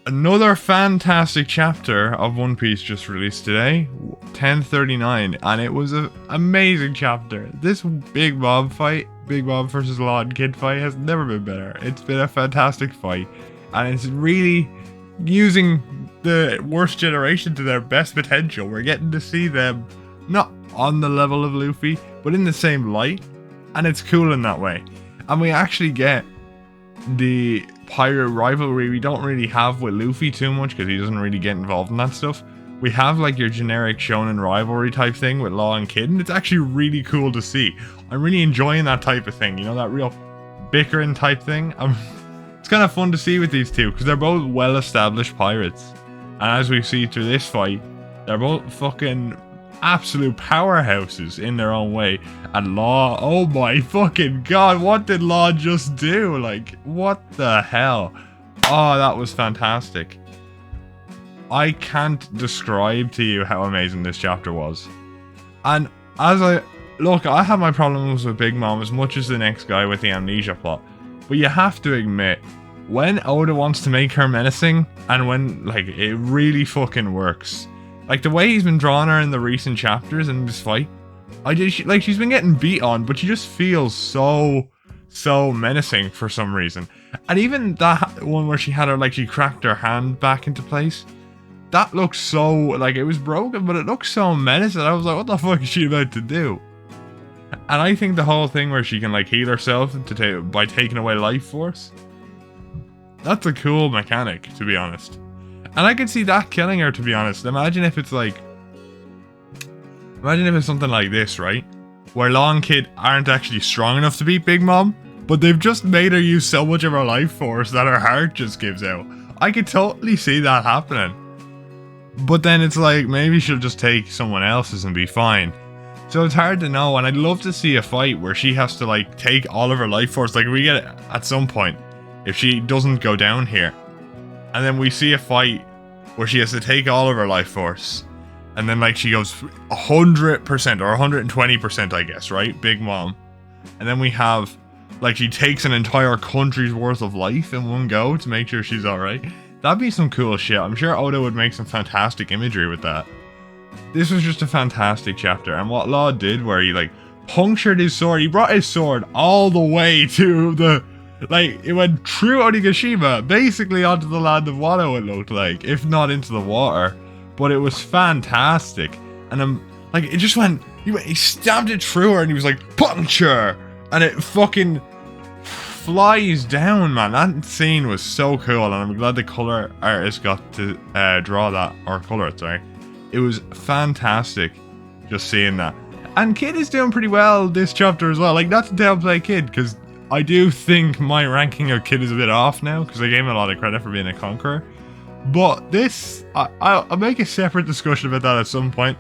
Another fantastic chapter of One Piece just released today, 1039, and it was an amazing chapter. This Big Mom fight, Big Mom versus Law and Kid fight, has never been better. It's been a fantastic fight, and it's really using the worst generation to their best potential. We're getting to see them not on the level of Luffy, but in the same light, and it's cool in that way. And we actually get the pirate rivalry we don't really have with Luffy too much because he doesn't really get involved in that stuff. We have like your generic shonen rivalry type thing with Law and Kid, and it's actually really cool to see. I'm really enjoying that type of thing, you know, that real bickering type thing. It's kind of fun to see with these two because they're both well-established pirates, and as we see through this fight, they're both fucking absolute powerhouses in their own way. And Law, oh my fucking god, what did Law just do? Like, what the hell? Oh, that was fantastic. I can't describe to you how amazing this chapter was. And as I have my problems with Big Mom as much as the next guy with the amnesia plot, but you have to admit, when Oda wants to make her menacing and when like it really fucking works. Like the way he's been drawing her in the recent chapters in this fight, she's been getting beat on, but she just feels so menacing for some reason. And even that one where she had her, like she cracked her hand back into place, that looks so, like it was broken, but it looks so menacing. I was like, what the fuck is she about to do? And I think the whole thing where she can like heal herself by taking away life force, that's a cool mechanic, to be honest. And I could see that killing her, to be honest. Imagine if it's something like this, right? Where Law and Kid aren't actually strong enough to beat Big Mom, but they've just made her use so much of her life force that her heart just gives out. I could totally see that happening. But then it's like, maybe she'll just take someone else's and be fine. So it's hard to know, and I'd love to see a fight where she has to like take all of her life force. Like we get it at some point, if she doesn't go down here. And then we see a fight where she has to take all of her life force. And then like she goes 100% or 120%, I guess, right? Big Mom. And then we have, like she takes an entire country's worth of life in one go to make sure she's alright. That'd be some cool shit. I'm sure Oda would make some fantastic imagery with that. This was just a fantastic chapter. And what Law did where he like punctured his sword. He brought his sword all the way to the... Like, it went through Onigashima, basically onto the land of Wano, it looked like, if not into the water. But it was fantastic. And like, it just went, he stabbed it through her and he was like, puncture! And it fucking flies down, man. That scene was so cool, and I'm glad the color artist got to draw that, or color it, sorry. It was fantastic just seeing that. And Kid is doing pretty well this chapter as well. Like, not to downplay Kid, because I do think my ranking of Kid is a bit off now, because I gave him a lot of credit for being a conqueror. But this, I'll make a separate discussion about that at some point.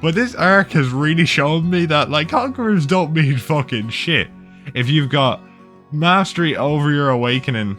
But this arc has really shown me that, like, conquerors don't mean fucking shit. If you've got mastery over your awakening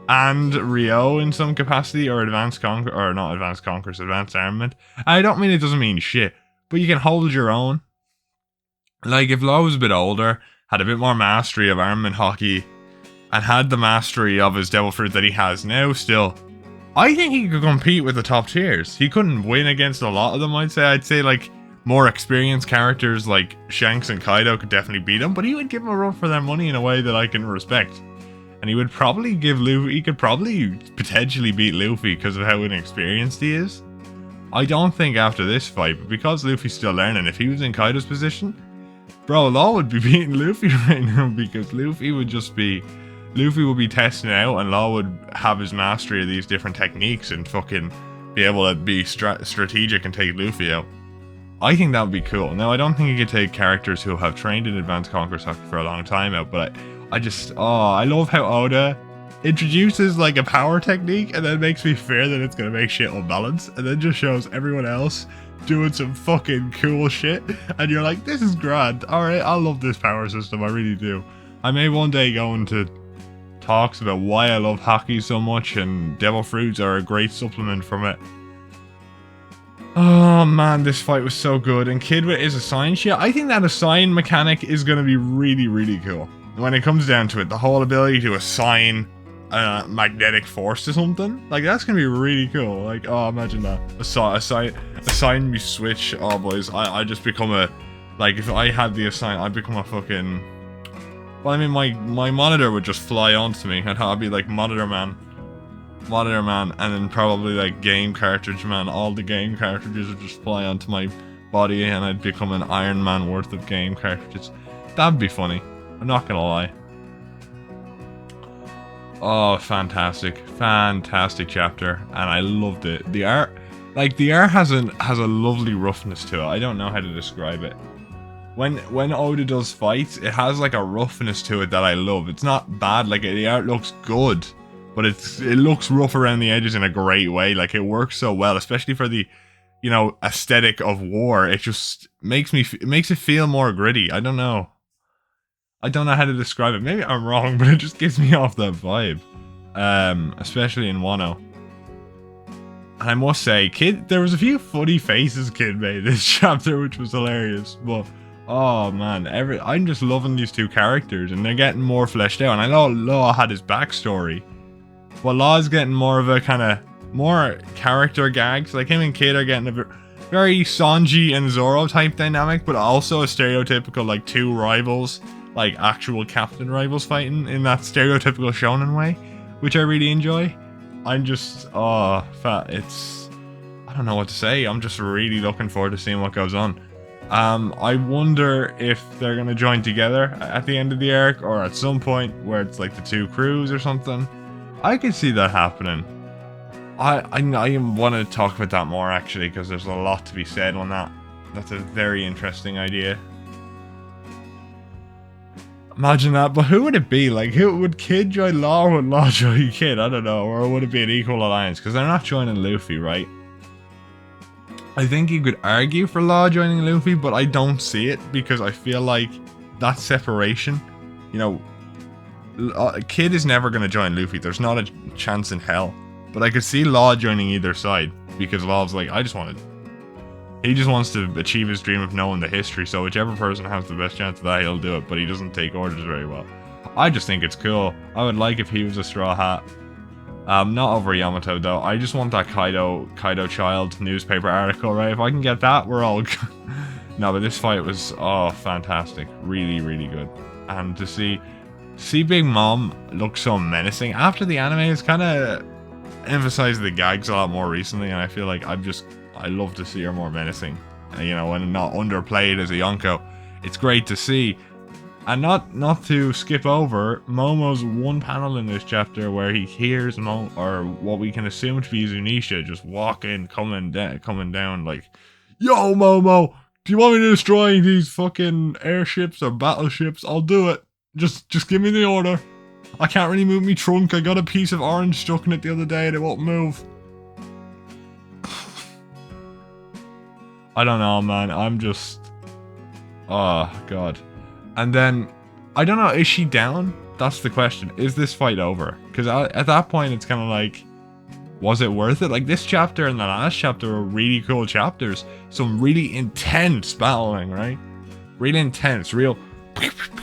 and Rio in some capacity, or advanced advanced armament. I don't mean it doesn't mean shit, but you can hold your own. Like, if Law was a bit older, had a bit more mastery of armament hockey, and had the mastery of his devil fruit that he has now still, I think he could compete with the top tiers. He couldn't win against a lot of them, I'd say like more experienced characters like Shanks and Kaido could definitely beat him, but he would give him a run for their money in a way that I can respect. And he would probably give Luffy, he could probably potentially beat Luffy because of how inexperienced he is. I don't think after this fight, but because Luffy's still learning, if he was in Kaido's position, bro, Law would be beating Luffy right now, because Luffy would be testing it out, and Law would have his mastery of these different techniques and fucking be able to be strategic and take Luffy out. I think that would be cool. Now, I don't think you could take characters who have trained in Advanced Conquerors Hockey for a long time out, but I love how Oda introduces like a power technique and then makes me fear that it's going to make shit unbalanced, and then just shows everyone else doing some fucking cool shit, and you're like, this is grand. Alright, I love this power system, I really do. I may one day go into talks about why I love hockey so much, and devil fruits are a great supplement from it. Oh man, this fight was so good, and Kid with his assign shit. I think that assign mechanic is going to be really, really cool. When it comes down to it, the whole ability to assign magnetic force to something. Like, that's gonna be really cool. Like, oh, imagine that. Assign me switch. Oh, boys, I just become a, like, if I had the assign, I'd become a fucking, well, I mean, my monitor would just fly onto me, and I'd be like monitor man, and then probably like game cartridge man. All the game cartridges would just fly onto my body, and I'd become an Iron Man worth of game cartridges. That'd be funny. I'm not gonna lie. Oh, fantastic chapter, and I loved it. The art, like, the art has a lovely roughness to it. I don't know how to describe it. When Oda does fights, it has like a roughness to it that I love. It's not bad, like, the art looks good, but it looks rough around the edges in a great way. Like, it works so well, especially for the, you know, aesthetic of war. It just makes it feel more gritty. I don't know how to describe it. Maybe I'm wrong, but it just gives me off that vibe. Especially in Wano. And I must say, there was a few funny faces Kid made this chapter, which was hilarious. But oh man, I'm just loving these two characters, and they're getting more fleshed out. And I know Law had his backstory, but Law's getting more of a kind of more character gags. Like, him and Kid are getting a very Sanji and Zoro type dynamic, but also a stereotypical, like, two rivals, like actual captain rivals fighting in that stereotypical shonen way, which I really enjoy. I'm just, I don't know what to say. I'm just really looking forward to seeing what goes on. I wonder if they're gonna join together at the end of the arc, or at some point where it's like the two crews or something. I could see that happening. I want to talk about that more, actually, because there's a lot to be said on that. That's a very interesting idea. Imagine that, but who would it be? Like, who would Kid join Law, or would Law join Kid? I don't know. Or would it be an equal alliance? Because they're not joining Luffy, right? I think you could argue for Law joining Luffy, but I don't see it, because I feel like that separation, you know, Kid is never going to join Luffy. There's not a chance in hell. But I could see Law joining either side, because Law's like, he just wants to achieve his dream of knowing the history, so whichever person has the best chance of that, he'll do it, but he doesn't take orders very well. I just think it's cool. I would like if he was a Straw Hat. Not over Yamato, though. I just want that Kaido Child newspaper article, right? If I can get that, we're all good. No, but this fight was, oh, fantastic. Really, really good. And to see Big Mom look so menacing. After the anime has kind of emphasized the gags a lot more recently, and I feel like I love to see her more menacing, you know, and not underplayed as a Yonko. It's great to see. And not to skip over Momo's one panel in this chapter where he hears or what we can assume to be Zunisha just coming down like, "Yo, Momo, do you want me to destroy these fucking airships or battleships? I'll do it. Just give me the order. I can't really move me trunk. I got a piece of orange stuck in it the other day and it won't move." I don't know, man. I'm just... oh, God. And then, I don't know, is she down? That's the question. Is this fight over? Because at that point, it's kind of like, was it worth it? Like, this chapter and the last chapter were really cool chapters. Some really intense battling, right? Really intense. Real,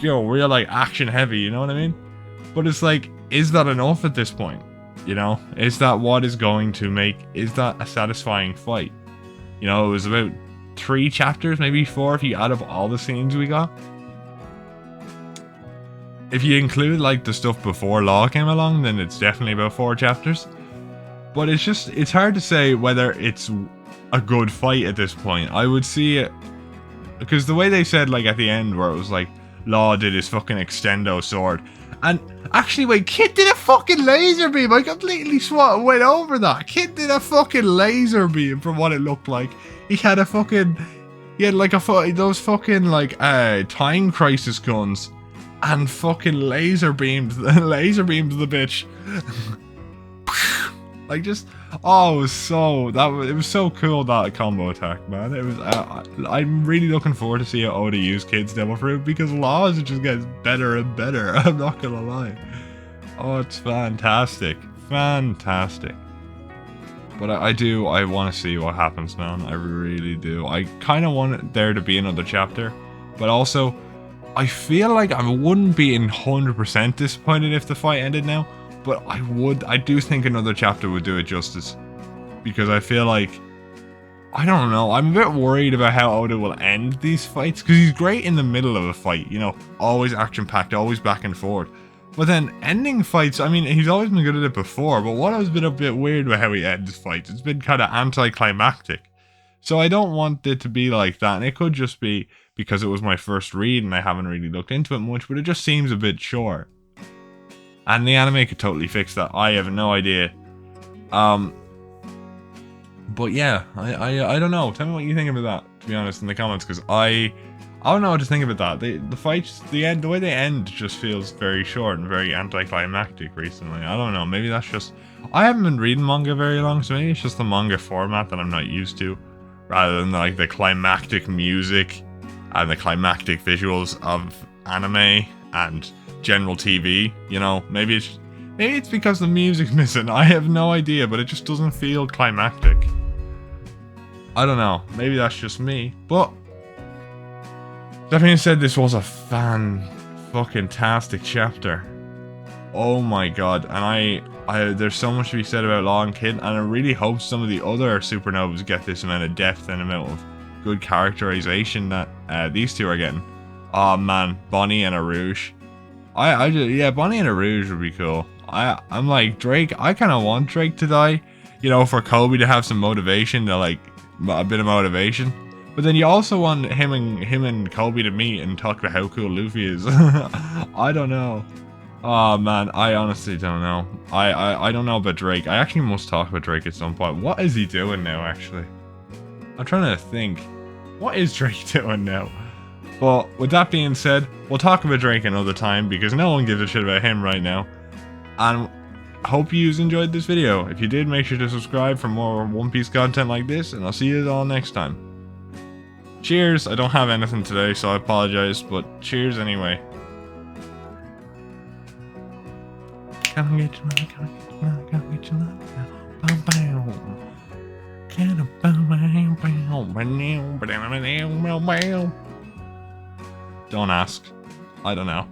real, like, action heavy, you know what I mean? But it's like, is that enough at this point? You know? Is that what is going to make... is that a satisfying fight? You know, it was about 3 chapters, maybe 4 if you add up all the scenes we got. If you include, like, the stuff before Law came along, then it's definitely about 4 chapters. But it's hard to say whether it's a good fight at this point. I would see it... because the way they said, like, at the end, where it was like, Law did his fucking extendo sword. And actually, wait, Kid did a fucking laser beam. I completely went over that. Kid did a fucking laser beam from what it looked like. He had like those fucking like time crisis guns, and fucking laser beamed the bitch. Like, just, oh, it was so cool, that combo attack, man. It was. I'm really looking forward to see how Oda use Kid's Devil Fruit, because Laws just gets better and better. I'm not gonna lie. Oh, it's fantastic, fantastic. But I want to see what happens, man. I really do. I kind of want there to be another chapter, but also, I feel like I wouldn't be 100% disappointed if the fight ended now. but I do think another chapter would do it justice. Because I feel like, I don't know, I'm a bit worried about how Oda will end these fights, because he's great in the middle of a fight, you know, always action-packed, always back and forth. But then ending fights, I mean, he's always been good at it before, but what has been a bit weird with how he ends fights, it's been kind of anticlimactic. So I don't want it to be like that, and it could just be because it was my first read and I haven't really looked into it much, but it just seems a bit short. And the anime could totally fix that, I have no idea. But yeah, I don't know, tell me what you think about that, to be honest, in the comments, because I don't know what to think about that. The fights, the way they end just feels very short and very anticlimactic recently. I don't know, maybe that's just, I haven't been reading manga very long, so maybe it's just the manga format that I'm not used to, rather than like the climactic music and the climactic visuals of anime and general TV, you know, maybe it's because the music's missing, I have no idea, but it just doesn't feel climactic. I don't know, maybe that's just me, but that being said, this was a fan-fucking-tastic chapter. Oh my god, and I there's so much to be said about Law and Kid, and I really hope some of the other supernovas get this amount of depth and amount of good characterization that these two are getting. Oh man, Bonnie and Arouge. Yeah, Bonnie and Arouge would be cool. I'm like, Drake, I kind of want Drake to die, you know, for Kobe to have some motivation, to like, a bit of motivation. But then you also want him and Kobe to meet and talk about how cool Luffy is. I don't know. Oh man, I honestly don't know. I don't know about Drake. I actually must talk about Drake at some point. What is he doing now, actually? I'm trying to think. What is Drake doing now? But with that being said, we'll talk about Drake another time, because no one gives a shit about him right now. And I hope you enjoyed this video. If you did, make sure to subscribe for more One Piece content like this, and I'll see you all next time. Cheers. I don't have anything today, so I apologize, but cheers anyway. Come get your love, come get your love, come get your love. Don't ask. I don't know.